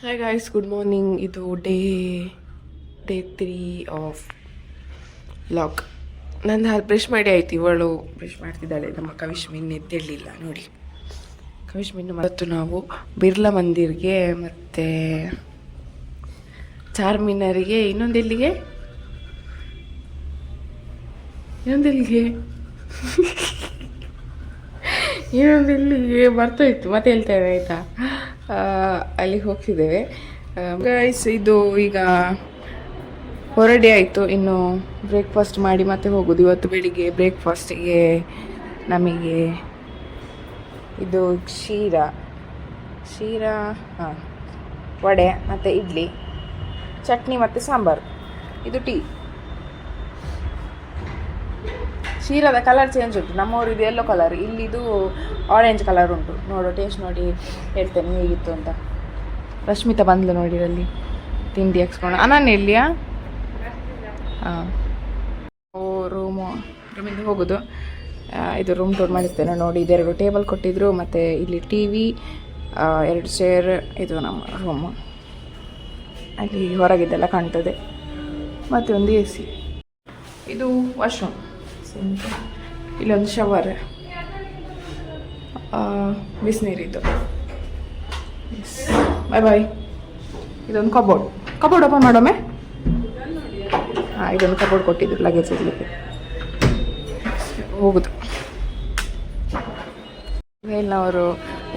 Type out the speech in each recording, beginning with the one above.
Hi guys, good morning. ಇದು day 3 of log. ನಂದು brush ಮಾಡಿ ಆಯ್ತು. ಇವಳು ಬ್ರಷ್ ಮಾಡ್ತಿದ್ದಾಳೆ. ನಮ್ಮ ಕವಿಶ್ಮಿನ್ ಎದ್ದೇಳಲಿಲ್ಲ ನೋಡಿ. ಕವಿಶ್ಮಿನ್ ಮತ್ತು ನಾವು ಬಿರ್ಲಾ ಮಂದಿರ್ಗೆ ಮತ್ತು ಚಾರ್ಮಿನಾರಿಗೆ ಇನ್ನೊಂದೆಲ್ಲಿಗೆ ಇನ್ನೊಂದೆಲ್ಲಿಗೆ ಬರ್ತೋಯ್ತು, ಮತ್ತೆ ಹೇಳ್ತೇವೆ ಆಯಿತಾ. ಅಲ್ಲಿಗೆ ಹೋಗ್ತಿದ್ದೇವೆ ಗೈಸ್. ಇದು ಈಗ ಹೊರಡೆ ಆಯಿತು. ಇನ್ನು ಬ್ರೇಕ್ಫಾಸ್ಟ್ ಮಾಡಿ ಮತ್ತೆ ಹೋಗೋದು. ಇವತ್ತು ಬೆಳಿಗ್ಗೆ ಬ್ರೇಕ್ಫಾಸ್ಟಿಗೆ ನಮಗೆ ಇದು ಶೀರಾ ವಡೆ ಮತ್ತು ಇಡ್ಲಿ, ಚಟ್ನಿ ಮತ್ತು ಸಾಂಬಾರು. ಇದು ಟೀ. ಶೀರದ ಕಲರ್ ಚೇಂಜ್ ಉಂಟು. ನಮ್ಮೂರಿದು ಯೆಲ್ಲೋ ಕಲರ್, ಇಲ್ಲಿದು ಆರೆಂಜ್ ಕಲರ್ ಉಂಟು. ನೋಡು, ಟೇಸ್ಟ್ ನೋಡಿ ಹೇಳ್ತೇನೆ ಹೇಗಿತ್ತು ಅಂತ. ರಶ್ಮಿತಾ ಬಂದ್ಲು ನೋಡಿ ಅಲ್ಲಿ ತಿಂಡಿ ಹಾಕ್ಸ್ಕೊಂಡು. ಅನನ್ಯ ಎಲ್ಲಿಯಾ? ಹಾಂ, ರೂಮಿಂದ ಹೋಗೋದು. ಇದು ರೂಮ್ ಟೂರ್ ಮಾಡಿಸ್ತೇನೆ ನೋಡಿ. ಇದೆರಡು ಟೇಬಲ್ ಕೊಟ್ಟಿದ್ರು, ಮತ್ತು ಇಲ್ಲಿ ಟಿ ವಿ, 2 ಚೇರ್. ಇದು ನಮ್ಮ ರೂಮು. ಅಲ್ಲಿ ಹೊರಗಿದ್ದೆಲ್ಲ ಕಾಣ್ತದೆ. ಮತ್ತು ಒಂದು ಎ ಸಿ. ಇದು ವಾಶ್ರೂಮ್. ಇಲ್ಲೊಂದು ಶವರ್, ಬಿಸಿನೀರಿದ್ದು. ಬಾಯ್. ಇದೊಂದು ಕಬೋರ್ಡ್ ಓಪನ್ ಮಾಡೋಮೆ. ಹಾಂ, ಇದೊಂದು ಕಬೋರ್ಡ್ ಕೊಟ್ಟಿದ್ರು ಲಗೇಜ್ ಇರಲಿಕ್ಕೆ. ಹೋಗುದು. ಮೇಲಿನವರು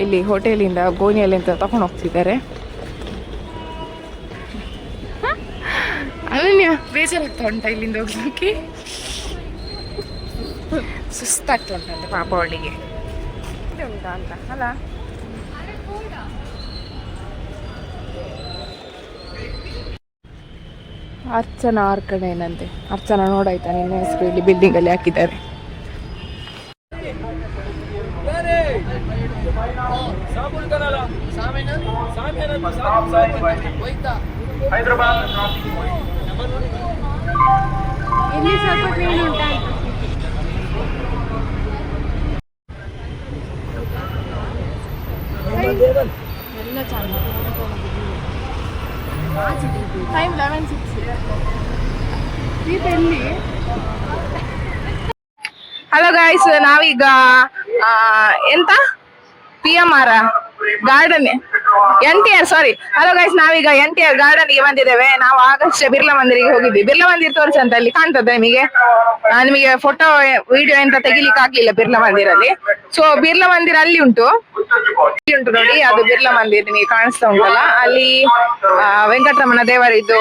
ಇಲ್ಲಿ ಹೋಟೆಲಿಂದ ಗೋಣಿಯಲ್ಲಿ ಅಂತ ತಗೊಂಡು ಹೋಗ್ತಿದ್ದಾರೆ. ಅನನ್ಯ ಬೇಜಾರಾಗ್ತಾ ಉಂಟಾ ಇಲ್ಲಿಂದ ಹೋಗ್ಲಿಕ್ಕೆ? ಸುಸ್ತಾಗ್ತಾ ಉಂಟಂತೆ ಪಾಪ ಅವಳಿಗೆ. ಉಂಟಾ ಅಂತ ಅಲ್ಲ. ಅರ್ಚನಾ ಕಡೆ ಏನಂತೆ. ಅರ್ಚನಾ ನೋಡಾಯ್ತಾ ನಿನ್ನ ಹೆಸರು ಇಲ್ಲಿ ಬಿಲ್ಡಿಂಗಲ್ಲಿ ಹಾಕಿದ್ದಾರೆ. ಇಲ್ಲಿ ಸ್ವಲ್ಪ ಕ್ಲೀನ್ ಉಂಟಾ? ಎಲ್ಲ ಚೆನ್ನಾಗಿ. ಟೈಮ್ 11:06. ಹಲೋ ಗಾಯ್ಸ್, ನಾವೀಗ ಎಂತ PMR ಗಾರ್ಡನ್ ಹಲೋ ಗೈಸ್, ನಾವೀಗ NTR ಗಾರ್ಡನ್ಗೆ ಬಂದಿದ್ದೇವೆ. ನಾವು ಆಗಷ್ಟೇ ಬಿರ್ಲಾ ಮಂದಿರಿಗೆ ಹೋಗಿದ್ವಿ. ಬಿರ್ಲಾ ಮಂದಿರ್ ತೋರಿಸಿ ಅಂತ ಅಲ್ಲಿ ಕಾಣ್ತದೆ ನಿಮಗೆ ಫೋಟೋ ವಿಡಿಯೋ ಎಂತ ತೆಗಿಲಿಕ್ಕೆ ಆಗ್ಲಿಲ್ಲ ಬಿರ್ಲಾ ಮಂದಿರಲ್ಲಿ. ಸೊ ಬಿರ್ಲಾ ಮಂದಿರ ಅಲ್ಲಿ ಉಂಟು ನೋಡಿ. ಅದು ಬಿರ್ಲಾ ಮಂದಿರ್ ನಿಮಗೆ ಕಾಣಿಸ್ತಾ ಉಂಟಲ್ಲ, ಅಲ್ಲಿ ವೆಂಕಟರಮಣ ದೇವರಿದ್ದು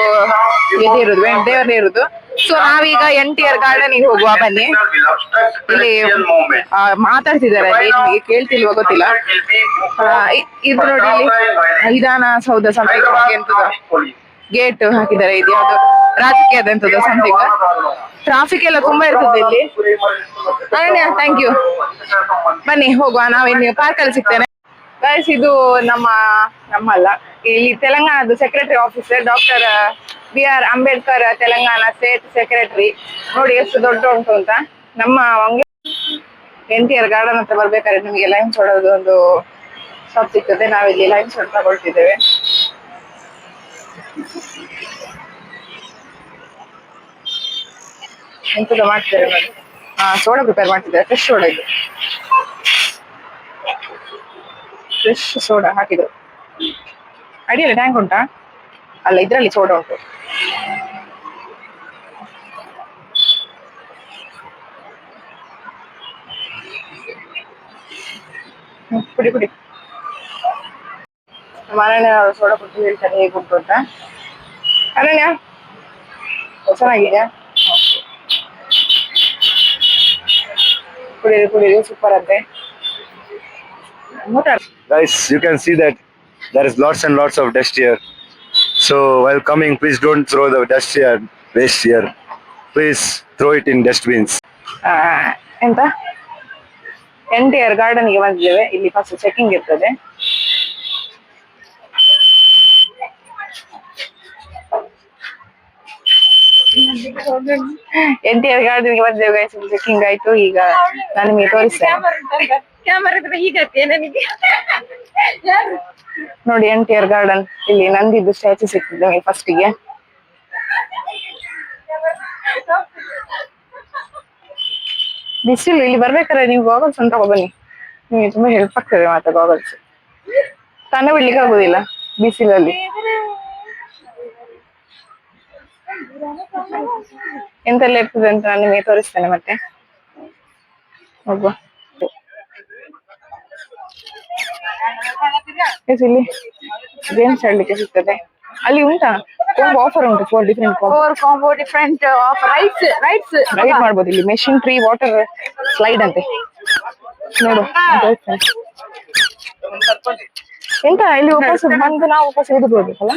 ದೇವರೇ ಇರುದು. ಸೊ ನಾವೀಗ NTR ಗಾರ್ಡನ್ಗೆ ಹೋಗುವ ಬನ್ನಿ. ಇಲ್ಲಿ ಮಾತಾಡ್ತಿದ್ದಾರೆ, ನಿಮಗೆ ಕೇಳ್ತಿಲ್ವ ಗೊತ್ತಿಲ್ಲ. ಇದು ನೋಡಿ, ಇಲ್ಲಿ ವಿಧಾನಸೌಧ ಸಮಥಿಂಗ್ ಎಂತದ ಗೇಟ್ ಹಾಕಿದ್ದಾರೆ. ಇದು ಯಾವ್ದು ರಾಜಕೀಯದ ಎಂತದ ಸಮಥಿಂಗ್. ಟ್ರಾಫಿಕ್ ಎಲ್ಲ ತುಂಬಾ ಇರ್ತದೆ ಇಲ್ಲಿ. Thank you. ಬನ್ನಿ ಹೋಗುವ. ನಾವಿನ್ನು ಪಾರ್ಕ್ ಅಲ್ಲಿ ಸಿಗ್ತೇನೆ ಗೈಸ್. ಇದು ನಮ್ಮಲ್ಲ, ಇಲ್ಲಿ ತೆಲಂಗಾಣದ secretary officer doctor BR Ambedkar Telangana state secretary. ನೋಡಿ ಎಷ್ಟು ದೊಡ್ಡ ಉಂಟು ಅಂತ. ನಮ್ಮ NTR ಗಾರ್ಡನ್ ಹತ್ರ ಬರ್ಬೇಕಾದ್ರೆ ನಿಮಗೆ ಲೈನ್ ಸೋಡೋದು ಒಂದು ಶಾಪ್ ಸಿಗ್ತದೆ. ನಾವಿಲ್ಲಿ ಲೈನ್ ಸೋಡ್ ತಗೊಳ್ತಿದ್ದೇವೆ. ಎಂತದ ಮಾಡ್ತಿದ್ದಾರೆ ನೋಡಿ. ಸೋಡಾ ಪ್ರಿಪೇರ್ ಮಾಡ್ತಿದ್ದಾರೆ. ಫ್ರೆಶ್ ಸೋಡಾ, ಇದು ಫ್ರೆಶ್ ಸೋಡಾ ಹಾಕಿದ್ರು. ಅಡಿಯಲ್ಲಿ ಟ್ಯಾಂಕ್ ಉಂಟಾ? ಅಲ್ಲ, ಇದ್ರಲ್ಲಿ ಸೋಡಾ ಉಂಟು. ಕುಡಿ. ಅನನ್ಯ ಸೋಡಾ ಕೊಟ್ಟು ಹೇಳ್ತಾರೆ ಹೇಗುಂಟು ಅಂತ. ಅನನ್ಯ ಚೆನ್ನಾಗಿದ್ಯಾ? ಕುಡಿದು ಸೂಪರ್ ಅಂತೆ. Guys, you can see that there is lots and lots of dust here. So while coming, please don't throw the dust here, waste here. Please throw it in dustbins. ಎಂತ NTR ಗಾರ್ಡನ್ಗೆ ಬಂದಿದ್ದೇವೆ. ಇಲ್ಲಿ first checking ಇರ್ತದೆ. NTR ಗಾರ್ಡನ್ಗೆ ಬಂದಿದ್ದೇವೆ. Checking ಆಯ್ತು. ಈಗ ನಾನು ನಿಮಗೆ ತೋರಿಸ್ತೇನೆ. ಕ್ಯಾಮರಾ ಹೀಗತ್ತೆ ನನಗೆ. ನೋಡಿ NTR ಗಾರ್ಡನ್, ಇಲ್ಲಿ ನಂದಿದ್ದು ಸ್ಟ್ಯಾಚು ಸಿಗ್ತದೆ ನಮಗೆ ಫಸ್ಟಿಗೆ. ಬಿಸಿಲು, ಇಲ್ಲಿ ಬರ್ಬೇಕಾದ್ರೆ ನೀವು ಗಾಗಲ್ಸ್ ಅಂತ ಬನ್ನಿ, ನಿಮಗೆ ತುಂಬಾ ಹೆಲ್ಪ್ ಆಗ್ತದೆ ಮಾತ್ರ ಗಾಗಲ್ಸ್. ಕಣ್ಣು ಬಿಡ್ಲಿಕ್ಕೆ ಆಗುದಿಲ್ಲ ಬಿಸಿಲಲ್ಲಿ. ಎಂತೆಲ್ಲ ಇರ್ತದೆ ಅಂತ ನಾನು ನಿಮಗೆ ತೋರಿಸ್ತೇನೆ ಮತ್ತೆ. ಹೋಗುವ. ಇಲ್ಲಿ ಗೇಮ್ಸ್ ಆಡ್ಲಿಕ್ಕೆ ಸಿಗ್ತದೆ. ಅಲ್ಲಿ ಉಂಟಾ ಕಾಂಬೋ ಆಫರ್ ಉಂಟು, 4 ಡಿಫ್ರೆಂಟ್ ಆಫರ್. ರೈಡ್ ಮಾಡ್ಬೋದು ಇಲ್ಲಿ. ಮೆಷಿನ್ ಟ್ರೀ ವಾಟರ್ ಸ್ಲೈಡ್ ಅಂತೆ, ನೋಡು ಎಂತ. ಇಲ್ಲಿ ವಾಪಸ್ ಬಂದು ನಾವು ವಾಪಸ್ ಹಿಡಿದ್ಬೋದಲ್ಲ.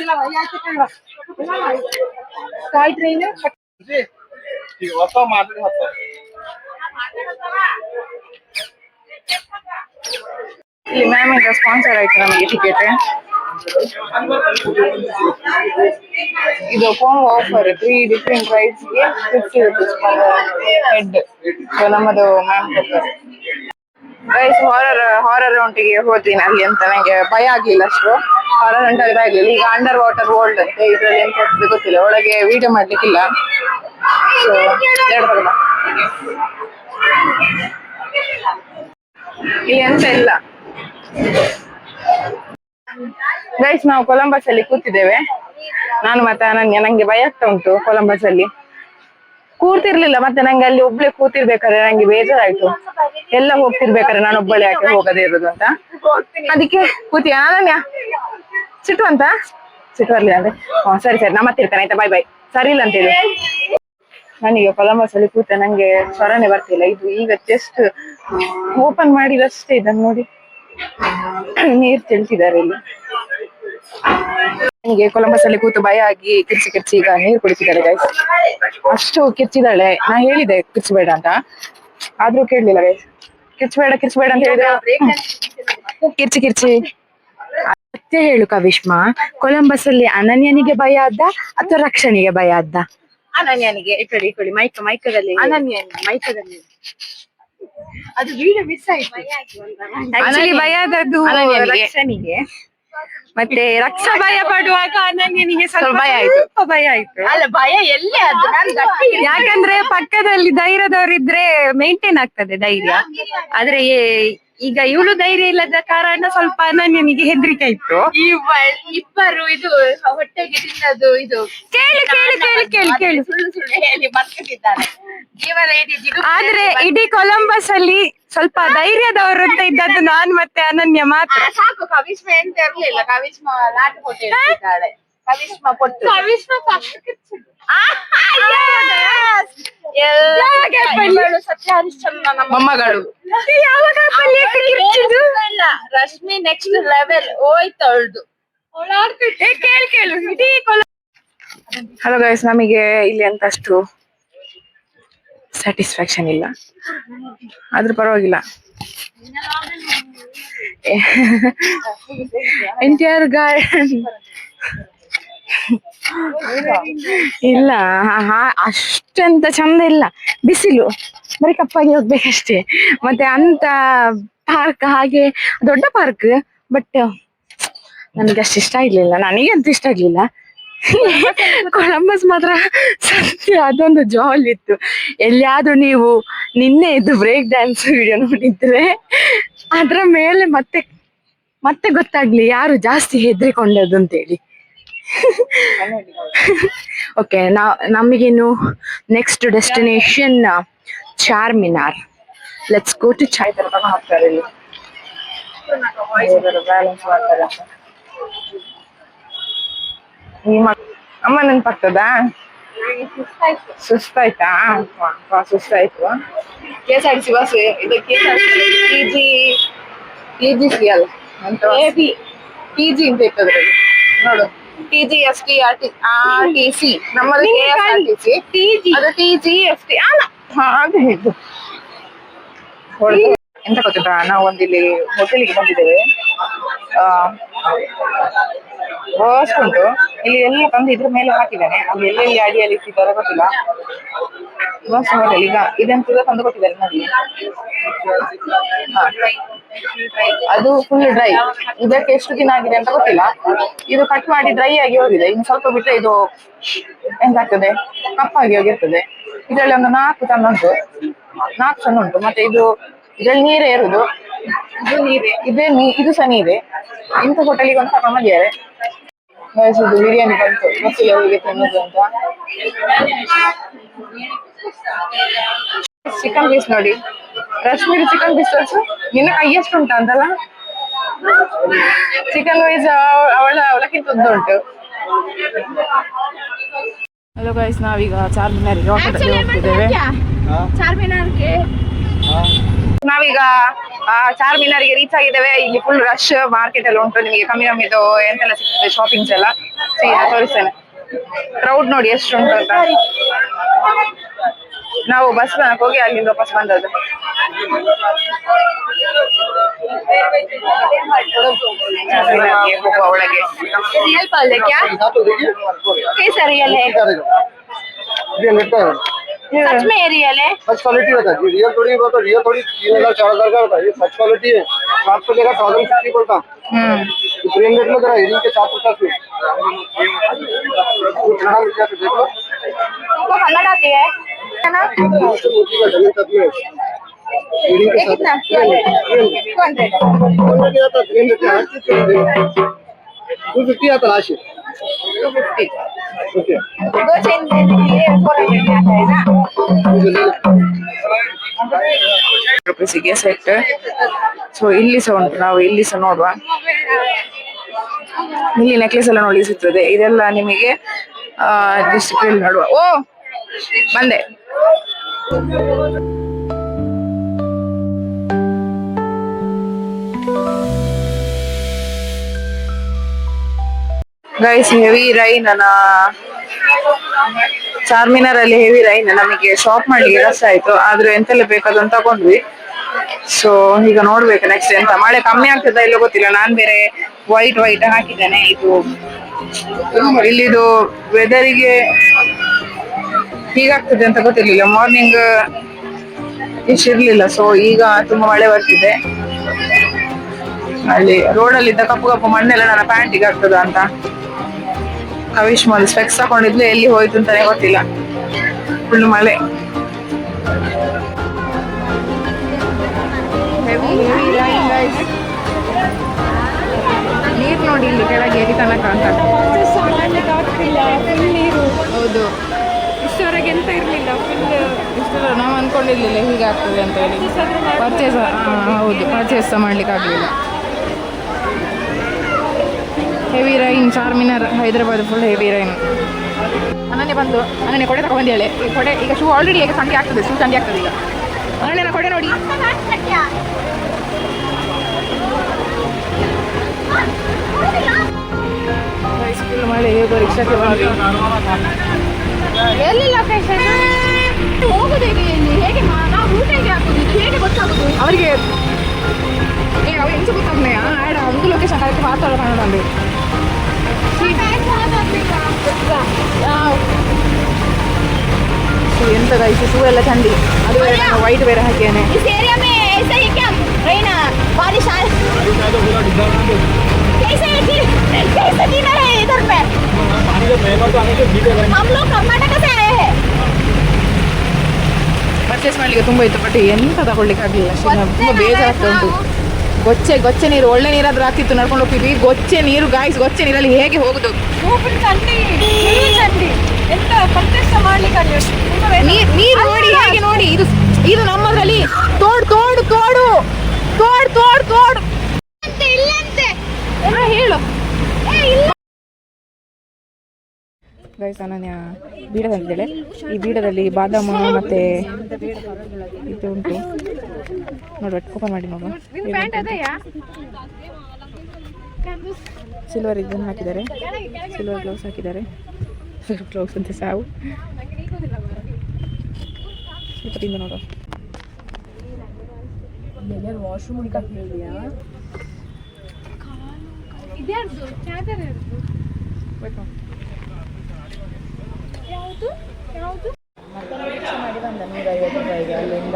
ಇಲ್ಲಿ ಮ್ಯಾಮ್ ಇಂದ ಸ್ಪಾನ್ಸರ್ ಆಯ್ತು ನಮಗೆ ಟಿಕೆಟ್. ಇದು ಕಾಂಬೋ ಆಫರ್ 3 ಡಿಫ್ರೆಂಟ್ ರೈಡ್ಸ್ ಗೆ 50 rupees per head. ನಮ್ಮದು ಮ್ಯಾಮ್ ಕೊಡ್ತಾರೆ. ಗೈಸ್, ಹಾರರ್ ರೌಂಟಿಗೆ ಹೋದ್ವಿ ಅಲ್ಲಿ ಅಂತ ನಂಗೆ ಭಯ ಆಗ್ಲಿಲ್ಲ ಅಷ್ಟು. ಹಾರರ್ ರೌಂಟಲ್ಲಿ ಭಯ ಆಗ್ಲಿಲ್ಲ. ಈಗ ಅಂಡರ್ ವಾಟರ್ ವರ್ಲ್ಡ್ ಅಂತೆ, ಇದ್ರಲ್ಲಿ ಎಂತ ಇರ್ತದೆ ಗೊತ್ತಿಲ್ಲ, ಒಳಗೆ ವಿಡಿಯೋ ಮಾಡ್ಲಿಕ್ಕಿಲ್ಲ. ಸೊ ಇಲ್ಲಿ ಎಂತ ಇಲ್ಲ. ಗೈಸ್, ನಾವು ಕೊಲಂಬಸ್ ಅಲ್ಲಿ ಕೂತಿದ್ದೇವೆ, ನಾನು ಮತ್ತೆ ಅನನ್ಯ. ನಂಗೆ ಭಯ ಆಗ್ತಾ ಉಂಟು ಕೊಲಂಬಸ್ ಅಲ್ಲಿ ಕೂರ್ತಿರ್ಲಿಲ್ಲ. ಮತ್ತೆ ನಂಗೆ ಅಲ್ಲಿ ಒಬ್ಳೆ ಕೂತಿರ್ಬೇಕಾದ್ರೆ ನಂಗೆ ಬೇಜಾರಾಯ್ತು. ಎಲ್ಲ ಹೋಗ್ತಿರ್ಬೇಕಾದ್ರೆ ನಾನು ಒಬ್ಬಳೆ ಯಾಕೆ ಹೋಗದೇ ಇರೋದು ಅಂತ. ಅದಕ್ಕೆ ಕೂತಿ. ಅನನ್ಯ ಸಿಟ್ಟು ಅಂತ, ಸಿಟ್ಟು ಬರ್ಲಿಲ್ಲ ಅಂದ್ರೆ ಸರಿ ನಾ ಮತ್ತೆ ಇರ್ತೇನೆ ಆಯ್ತಾ, ಬಾಯ್ ಬಾಯ್. ಸರಿ ಇಲ್ಲ ಅಂತೇಳಿ. ನಾನೀಗ ಕೊಲಂಬಸ್ ಅಲ್ಲಿ ಕೂತೆ, ನಂಗೆ ಸ್ವರನೇ ಬರ್ತಿಲ್ಲ. ಇದು ಈಗ ಜಸ್ಟ್ ಓಪನ್ ಮಾಡಿದಷ್ಟೇ. ಇದನ್ನು ನೋಡಿ, ನೀರ್ ಚೆಲ್ತಿದ್ದಾರೆ ಇಲ್ಲಿ. ನನಗೆ ಕೊಲಂಬಸ್ ಅಲ್ಲಿ ಕೂತು ಭಯ ಆಗಿ ಕಿರ್ಚಿ ಈಗ ನೀರು ಕುಡಿತಿದ್ದಾಳೆ ಗೈಸ್. ಅಷ್ಟು ಕಿರ್ಚಿದಾಳೆ. ನಾ ಹೇಳಿದೆ ಕಿರ್ಚಬೇಡ ಅಂತ, ಆದ್ರೂ ಕೇಳಲಿಲ್ಲ ಗೈಸ್. ಕಿರ್ಚಬೇಡ ಅಂತ ಹೇಳಿದ್ರೆ ಕಿರ್ಚಿ. ಮತ್ತೆ ಹೇಳು ಕವಿಷ್ಮಾ, ಕೊಲಂಬಸ್ ಅಲ್ಲಿ ಅನನ್ಯನಿಗೆ ಭಯ ಆದ್ದ ಅಥವಾ ರಕ್ಷಣಿಗೆ ಭಯ ಆದ್ದ? ಅನನ್ಯನಿಗೆ. ಇಕೊಳ್ಳಿ ಮೈಕದಲ್ಲಿ ಮೈಕದಲ್ಲಿ ಅದು ವಿಡಿಯೋ ಮಿಸ್ ಆಯ್ತು. ಆಕ್ಚುಲಿ ಭಯ ಆದದ್ದು ರಕ್ಷಣಿಗೆ, ಮತ್ತೆ ರಕ್ಷಾ ಭಯ ಪಡುವಾಗ ಅನನ್ಯನಿಗೆ ಸ್ವಲ್ಪ ಭಯ ಆಯ್ತು. ಅಲ್ಲ, ಭಯ ಎಲ್ಲಿ ಅದು, ನಾನು ಗಟ್ಟಿ. ಯಾಕಂದ್ರೆ ಪಕ್ಕದಲ್ಲಿ ಧೈರ್ಯದವರಿದ್ರೆ ಮೇಂಟೈನ್ ಆಗ್ತದೆ ಧೈರ್ಯ. ಆದ್ರೆ ಈಗ ಇವಳು ಧೈರ್ಯ ಇಲ್ಲದ ಕಾರಣ ಸ್ವಲ್ಪ ಅನನ್ಯನಿಗೆ ಹೆದರಿಕೆ ಇತ್ತು. ಇಬ್ಬರು ಇದು ಹೊಟ್ಟೆಗೆ ತಿನ್ನದು ಇದು ಕೇಳಿ ಸುಳ್ಳು ಹೇಳಿ ಬರ್ತಿದ್ದಾರೆ. ಜೀವನ ಆದ್ರೆ ಇಡೀ ಕೊಲಂಬಸ್ ಅಲ್ಲಿ ಸ್ವಲ್ಪ ಧೈರ್ಯದವರು ಅಂತ ಇದ್ದದ್ದು ನಾನು ಮತ್ತೆ ಅನನ್ಯ ಮಾತ್ರ. ಸಾಕು. ಕವಿಷ್ಮ ಎಂತ ಇರ್ಲಿಲ್ಲ. ಕವಿಷ್ಮ ಲಾಟು ಕೊಟ್ಟು ಹೇಳ್ತಿದ್ದಾಳೆ. ಕವಿಷ್ಮ ಸತ್ಯ ಹರಿಶ್ಚಂದ್ರ ಮೊಮ್ಮಗಳು. ರಶ್ಮಿ ನೆಕ್ಸ್ಟ್ ಲೆವೆಲ್ ಹೋಯ್ತಳ್ದು. ಹಲೋ ಗೈಸ್, ನಮಗೆ ಇಲ್ಲಿ ಅಂತ ಅಷ್ಟು ಸ್ಯಾಟಿಸ್ಫ್ಯಾಕ್ಷನ್ ಇಲ್ಲ, ಆದ್ರೂ ಪರವಾಗಿಲ್ಲ. NTR ಗಾರ್ಡನ್ ಇಲ್ಲ, ಅಷ್ಟೆಂತ ಚಂದ ಇಲ್ಲ. ಬಿಸಿಲು, ಬರೀ ಕಪ್ಪಾಗಿ ಹೋಗ್ಬೇಕಷ್ಟೇ. ಮತ್ತೆ ಅಂತ ಪಾರ್ಕ್ ಹಾಗೆ ದೊಡ್ಡ ಪಾರ್ಕ್, ಬಟ್ ನನಗೆ ಅಷ್ಟು ಇಷ್ಟ ಆಗ್ಲಿಲ್ಲ. ನನಗಂತೂ ಇಷ್ಟ ಆಗ್ಲಿಲ್ಲ. ಕೊಲಂಬಸ್ ಮಾತ್ರ ಸತ್ಯ ಅದೊಂದು ಜಾಲಿ ಇತ್ತು. ಎಲ್ಲಿಯಾದ್ರೂ ನೀವು ನಿನ್ನೆ ಇದು ಬ್ರೇಕ್ ಡ್ಯಾನ್ಸ್ ವಿಡಿಯೋ ನೋಡಿದ್ರೆ ಅದ್ರ ಮೇಲೆ ಮತ್ತೆ ಗೊತ್ತಾಗ್ಲಿ ಯಾರು ಜಾಸ್ತಿ ಹೆದರಿಕೊಂಡದ್ದು ಅಂತೇಳಿ. ಓಕೆ, ನಮಗಿನ್ನು next destination Charminar. Let's go to ಹಾಕ್ತಾರೆ ಇಲ್ಲಿ. ಬ್ಯಾಲೆನ್ಸ್ ಮಾಡ್ತಾರೆ. ಅಮ್ಮ ನೆನ್ಪಾಗ್ತದಾ? ಸುಸ್ತಾಯ್ತಾ? ಸುಸ್ತಾಯ್ತು. KSRTC ಬಸ್ ಇದು TGC ಅಲ್ಲ ಅಂತ TG ಅಂತ ಇರ್ತದೆ ನೋಡು. TGSTRTC ನಮ್ಮದು KSRTC. ಅದು TGST ಅದು ಇದು. ಎಂತ ಗೊತ್ತಿಲ್ಲ, ನಾವು ಒಂದಿಲ್ಲಿ ಹೋಟೆಲ್ಗೆ ಬಂದಿದ್ದೇವೆ. ಉಂಟು ಇಲ್ಲಿ ಎಲ್ಲ ತಂದು ಇದ್ರ ಮೇಲೆ ಹಾಕಿದ್ದಾನೆ. ಅಲ್ಲಿ ಎಲ್ಲೆಲ್ಲಿ ಅಡಿಯಲ್ಲಿ ಇಟ್ಟಿದ್ದಾರೆ ಗೊತ್ತಿಲ್ಲ. ಬಾಕ್ಸ್ ಹೋಟೆಲ್ ಈಗ ಇದೆಂತ ತಂದು ಕೊಟ್ಟಿದ್ದಾರೆ ನೋಡಿ. ಹಾ. ಅದು ಫುಲ್ ಡ್ರೈ. ಇದಕ್ಕೆ ಎಷ್ಟು ದಿನ ಆಗಿದೆ ಅಂತ ಗೊತ್ತಿಲ್ಲ. ಇದು ಕಟ್ ಮಾಡಿ ಡ್ರೈ ಆಗಿ ಹೋಗಿದೆ. ಇನ್ನು ಸ್ವಲ್ಪ ಬಿಟ್ಟರೆ ಇದು ಎಂತಾಗ್ತದೆ, ಕಪ್ಪಾಗಿ ಹೋಗಿರ್ತದೆ. ಇದರಲ್ಲಿ ಒಂದು 4 ಟನ್ ಉಂಟು, 4 ಟನ್ ಉಂಟು. ಮತ್ತೆ ಇದರಲ್ಲಿ ನೀರೇ ಇರುದು, ಇದು ಸಹ ನೀರೇ. ಇಂಥ ಹೋಟೆಲಿಗೆ ಒಂದು ತಗೊಂಡು ಬಂದಿದ್ದಾರೆ. ಇದು ಬಿರಿಯಾನಿ ಬಂತು, ಗೊತ್ತಿಲ್ಲ ಹೇಗೆ ತಿನ್ನೋದು ಅಂತ. ಚಿಕನ್ ಪೀಸ್ ನೋಡಿ, ಕಾಶ್ಮೀರಿ ಚಿಕನ್ ಪೀಸ್ ತೋರಿಸು. ನಿನ್ನ ಕೈ ಎಷ್ಟು ಉಂಟು ಅಂತಲ್ಲ. ಚಿಕನ್ ಪೀಸ್ ಅವಳಕ್ಕಿಂತ ಉಂಟು. ಹಲೋ ಗೈಸ್, ನಾವೀಗ ಚಾರ್ಮಿನಾರಿಗೆ ಹೋಗ್ತಿದ್ದೇವೆ. ನಾವೀಗ ಚಾರ್ಮಿನಾರಿಗೆ ರೀಚ್ ಆಗಿದ್ದೇವೆ. ಇಲ್ಲಿ ಫುಲ್ ರಶ್ ಮಾರ್ಕೆಟ್ ಎಲ್ಲ ಉಂಟು. ನಿಮಗೆ ಕಮ್ಮಿದು ಎಂತೆಲ್ಲ ಸಿಗ್ತದೆ ಶಾಪಿಂಗ್ಸ್ ಎಲ್ಲ ತೋರಿಸ್ತೇನೆ. ಕ್ರೌಡ್ ನೋಡಿ ಎಷ್ಟು ಉಂಟು ಅಂತ. ನಾವು ಬಸ್ ಹೋಗಿ ಅಲ್ಲಿಂದ ವಾಪಸ್ ಬಂದದ್ದು. ಹೋಗುವ ಒಳಗೆ सच में रियल है, सच क्वालिटी होता है। रियल थोड़ी होता है, रियल थोड़ी 3,000 4,000 का होता है। ये सच क्वालिटी है। आपको देगा 1050 बोलता हूँ। ब्रांडेड में जरा हेरिंग के 750 में कहाँ मिल जाते देखो। तुमको कन्नड़ आती है ना? मोती का जमीन तक में हेरिंग के कितना? 200 आता 300 250 आता लास्ट 250. ओके 2 चेन लेने के लिए 400 आता है ना? ರೂಪೀಸಿಗೆ ಸೆಟ್. ಸೊ ಇಲ್ಲಿ ಸಹ ಉಂಟು, ನಾವು ಇಲ್ಲಿ ಸಹ ನೋಡುವ. ಇಲ್ಲಿ ನೆಕ್ಲೆಸ್ ಎಲ್ಲ ನೋಡಿ ಸಿಗ್ತದೆ. ಇದೆಲ್ಲ ನಿಮಗೆ ಡಿಸ್ಟ್ರಿಕ್ಟ್ ನೋಡುವ. ಓ ಬಂದೆ. Guys, heavy rain. ಚಾರ್ಮಿನಾರ್ ಅಲ್ಲಿ ಹೆವಿ ರೈನ್. ನಮಗೆ ಶಾಪ್ ಮಾಡ್ಲಿಕ್ಕೆ ಕಷ್ಟ ಆಯ್ತು, ಆದ್ರೂ ಎಂತೆಲ್ಲ ಬೇಕಾದಂತ ತಗೊಂಡ್ವಿ. ಸೊ ಈಗ ನೋಡ್ಬೇಕು ನೆಕ್ಸ್ಟ್ ಎಂತ. ಮಳೆ ಕಮ್ಮಿ ಆಗ್ತದ ಇಲ್ಲೋ ಗೊತ್ತಿಲ್ಲ. ನಾನ್ ಬೇರೆ ವೈಟ್ ಹಾಕಿದ್ದೇನೆ. ಇಲ್ಲಿದು ವೆದರಿಗೆ ಹೀಗಾಗ್ತದೆ ಅಂತ ಗೊತ್ತಿರ್ಲಿಲ್ಲ. ಮಾರ್ನಿಂಗ್ ಇಷ್ಟಿರ್ಲಿಲ್ಲ. ಸೊ ಈಗ ತುಂಬಾ ಮಳೆ ಬರ್ತಿದೆ. ಅಲ್ಲಿ ರೋಡಲ್ಲಿ ಇದ್ದ ಕಪ್ಪು ಮಣ್ಣೆಲ್ಲ ನನ್ನ ಪ್ಯಾಂಟಿಗೆ ಆಗ್ತದ ಅಂತ ಕವಿಶ್ ಒಂದು ಸ್ಪೆಕ್ಸ್ ಹಾಕೊಂಡಿದ್ಲು. ಎಲ್ಲಿ ಹೋಯ್ತು ಅಂತಾನೆ ಗೊತ್ತಿಲ್ಲ. ಫುಲ್ ಮಳೆ. ನೀರ್ ನೋಡಿ ಇಲ್ಲಿ ಕೆಳಗೆ ಎಲ್ಲಿ ತನಕ ಅಂತ. ಹೌದು, ಇಷ್ಟವರೆಗೆ ಎಂತ ಇರ್ಲಿಲ್ಲ. ಇಷ್ಟು ನಾವು ಅನ್ಕೊಂಡಿರ್ಲಿಲ್ಲ ಹೀಗೆ ಆಗ್ತದೆ ಅಂತ ಹೇಳಿ. ಹೌದು, ಪರ್ಚೇಸ್ ಮಾಡ್ಲಿಕ್ಕೆ ಆಗ್ಲಿಲ್ಲ. Heavy rain. Charminar Hyderabad full heavy rain. ಅನನ್ಯ ಕೊಡೆ ತಗೊಂಡಿದ್ದಾಳೆ. ಈ ಕೊಡೆ ಈಗ ಶೂ ಆಲ್ರೆಡಿ ಹೇಗೆ ಥಂಡಿ ಆಗ್ತದೆ, ಶೂ ಥಂಡಿ ಆಗ್ತದೆ ಈಗ. ಅನನ್ಯನ ಕೊಡೆ ನೋಡಿ. ಹೈಸ್ಕೂಲ್ ಮಳೆ ಹೇಗೋ ರಿಕ್ಷಾಕ್ಕೆ ಬಂದು ಎಲ್ಲಿ ಲೊಕೇಶನ್ ಹೋಗುದು ಹೇಗೆ ನಾವು ಊಟ ಹೇಗೆ ಹಾಕುದು, ಹೇಗೆ ಗೊತ್ತಾಗುದು ಅವರಿಗೆ? ಅವ್ರು ಎಂಚು ಗೊತ್ತಾಗ್ನೆ ಆಡ ಒಂದು ಲೊಕೇಶನ್ ಕರೆಕ್ಟ್ ಮಾತಾಡೋ ಕನ್ನಡ ಅಲ್ಲಿ. ಎಂತ ಗೈಸ್, ಶೂ ಎಲ್ಲ ಥಂಡಿ. ಅದು ಬೇರೆ ನಾನು ವೈಟ್ ಬೇರೆ ಹಾಕಿದ್ದೇನೆ. इस एरिया में ऐसा ही क्या रहीना बारिश आ कैसे दिन है इधर पे? हम लोग कर्नाटक से आए हैं. ಪರ್ಚೇಸ್ ಮಾಡ್ಲಿಕ್ಕೆ ತುಂಬಾ ಇತ್ತು, ಬಟ್ ಎಂತ ತಗೊಳ್ಲಿಕ್ಕೆ ಆಗ್ಲಿಲ್ಲ. ತುಂಬಾ ಬೇಜಾರಾಗ್ತಾ ಉಂಟು. ಗೊಚ್ಚೆ ನೀರು, ಒಳ್ಳೆ ನೀರಾದ್ರೂ ಆಗ್ತಿತ್ತು, ನಡ್ಕೊಂಡು ಹೋಗ್ತಿದ್ವಿ. ಗೊಚ್ಚೆ ನೀರು ಗಾಯ್ಸ್, ಗೊಚ್ಚೆ ನೀರಲ್ಲಿ ಹೇಗೆ ಹೋಗುದು? ಎಂತ ಪರ್ಚೇಸ್ ಮಾಡ್ಲಿಕ್ಕೆ ನೀರು ನೋಡಿ ಹೇಗೆ ನೋಡಿ. ಇದು ನಮ್ಮದ್ರಲ್ಲಿ ತೋಡು ಇಲ್ಲಂತೆ ಹೇಳು ಗೈಸ್. ಅನನ್ಯ ಬೀಡ ತಂದಿದ್ದಾಳೆ. ಈ ಬೀಡದಲ್ಲಿ ಬಾದಾಮ ಮತ್ತೆ ಇದು ಉಂಟು. ನೋಡುವ, ಓಪನ್ ಮಾಡಿ ನೋಡುವ. ಸಿಲ್ವರ್ ಇದನ್ನು ಹಾಕಿದ್ದಾರೆ, ಸಿಲ್ವರ್ ಗ್ಲೌಸ್ ಹಾಕಿದ್ದಾರೆ. ಗ್ಲೌಸ್ ಅಂತ ಸಾವು ಸ್ವಲ್ಪ ತಿಂದು ನೋಡುವ. ವಾಶ್ರೂಮ್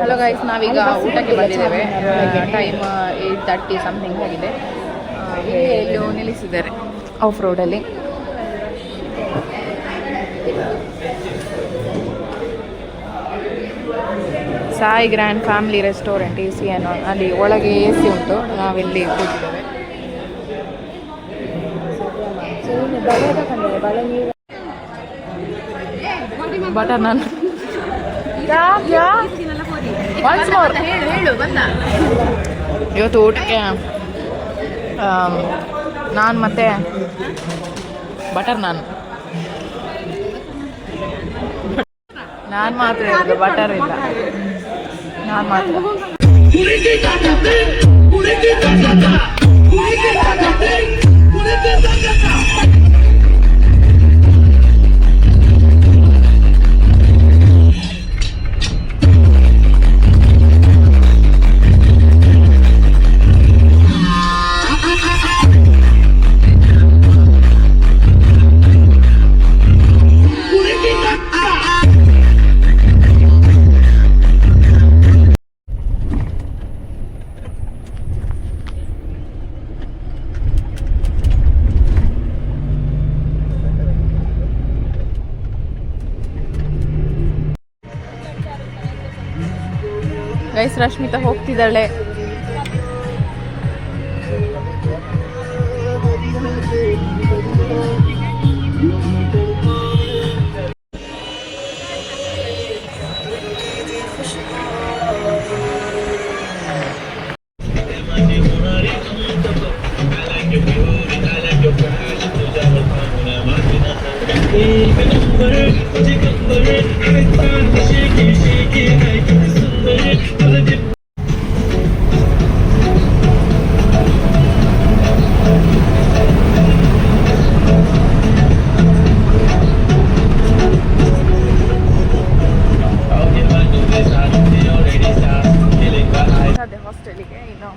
ಹಲೋ ಗೈಸ್, ನಾವೀಗ ಊಟಕ್ಕೆ ಬಂದಿದ್ದೇವೆ. ಟೈಮ್ 8:30 ಸಮಥಿಂಗ್ ಆಗಿದೆ. ಎಲ್ಲೋ ನಿಲ್ಲಿಸಿದ್ದಾರೆ ಆಫ್ ರೋಡಲ್ಲಿ. Sai grand family restaurant AC ಅನ್ನೋ ಅಲ್ಲಿ ಒಳಗೆ AC ಉಂಟು. ನಾವಿಲ್ಲಿ ಕೂತಿದ್ದೇವೆ. ಬಟರ್ ನಾನ್ ಇವತ್ತು ಊಟಕ್ಕೆ ನಾನ್ ಮತ್ತೆ ಬಟರ್ ನಾನು ಮಾತ್ರ ಇರೋದು, ಬಟರ್ ಇಲ್ಲ. ನಾನು ಮಾತ್ರ. ಗೈಸ್, ರಶ್ಮಿತಾ ಹೋಗ್ತಿದ್ದಾಳೆ.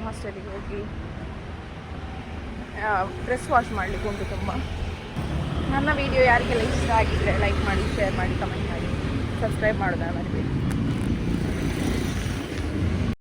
ಹಾಸ್ಟೆಲಿಗೆ ಹೋಗಿ ಡ್ರೆಸ್ ವಾಶ್ ಮಾಡಲಿಕ್ಕೆ ಉಂಟು ತುಂಬ. ನನ್ನ ವಿಡಿಯೋ ಯಾರಿಗೆಲ್ಲ ಇಷ್ಟ ಆಗಿದ್ರೆ ಲೈಕ್ ಮಾಡಿ, ಶೇರ್ ಮಾಡಿ, ಕಮೆಂಟ್ ಮಾಡಿ, ಸಬ್ಸ್ಕ್ರೈಬ್ ಮಾಡೋದನ್ನ ಮರಿಬೇಡಿ.